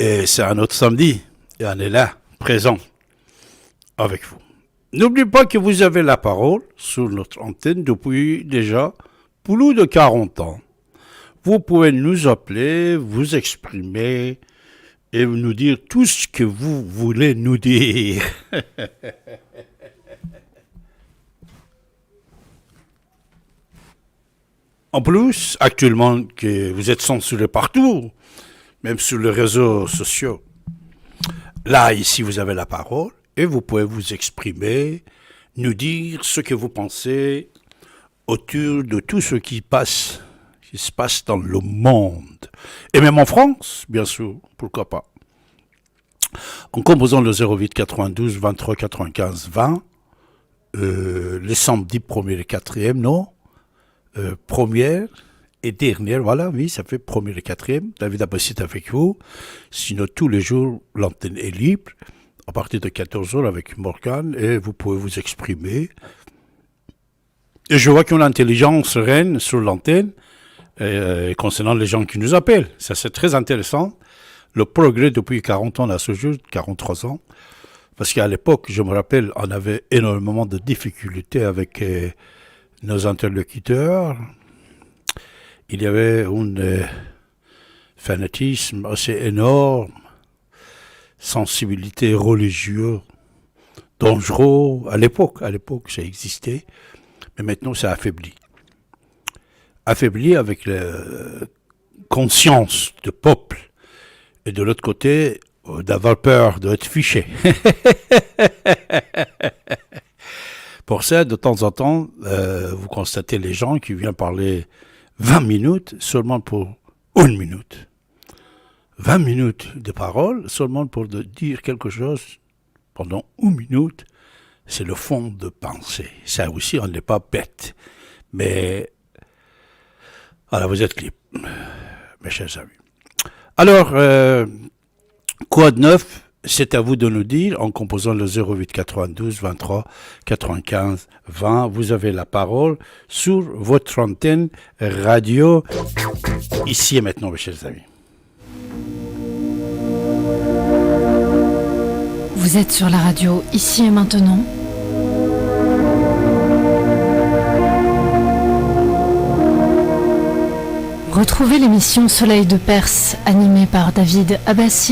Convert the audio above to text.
Et c'est un autre samedi. Et on est là, présent, avec vous. N'oubliez pas que vous avez la parole sur notre antenne depuis déjà plus de 40 ans. Vous pouvez nous appeler, vous exprimer et nous dire tout ce que vous voulez nous dire. En plus, actuellement, que vous êtes censuré partout, même sur les réseaux sociaux. Là, ici, vous avez la parole et vous pouvez vous exprimer, nous dire ce que vous pensez autour de tout ce qui se passe dans le monde. Et même en France, bien sûr, pourquoi pas. En composant le 08 92 23 95 20, les samedis 1er et 4e, non première et dernière, voilà, oui, ça fait première et quatrième. David Abassit avec vous. Sinon, tous les jours, l'antenne est libre, à partir de 14h avec Morgane, et vous pouvez vous exprimer. Et je vois qu'on a l'intelligence reine sur l'antenne, concernant les gens qui nous appellent. Ça, c'est très intéressant. Le progrès depuis 40 ans à ce jour, 43 ans. Parce qu'à l'époque, je me rappelle, on avait énormément de difficultés avec nos interlocuteurs. Il y avait un fanatisme assez énorme, sensibilité religieuse, dangereux. À l'époque, ça existait, mais maintenant, ça affaiblit. Affaibli avec la conscience du peuple, et de l'autre côté, d'avoir peur d'être fiché. Pour ça, de temps en temps, vous constatez les gens qui viennent parler 20 minutes seulement pour 1 minute. 20 minutes de parole seulement pour dire quelque chose pendant 1 minute. C'est le fond de pensée. Ça aussi, on n'est pas bête. Mais, alors vous êtes libre, mes chers amis. Alors, quoi de neuf? C'est à vous de nous dire en composant le 08 92 23 95 20. Vous avez la parole sur votre antenne radio ici et maintenant, mes chers amis. Vous êtes sur la radio ici et maintenant. Retrouvez l'émission Soleil de Perse animée par David Abassi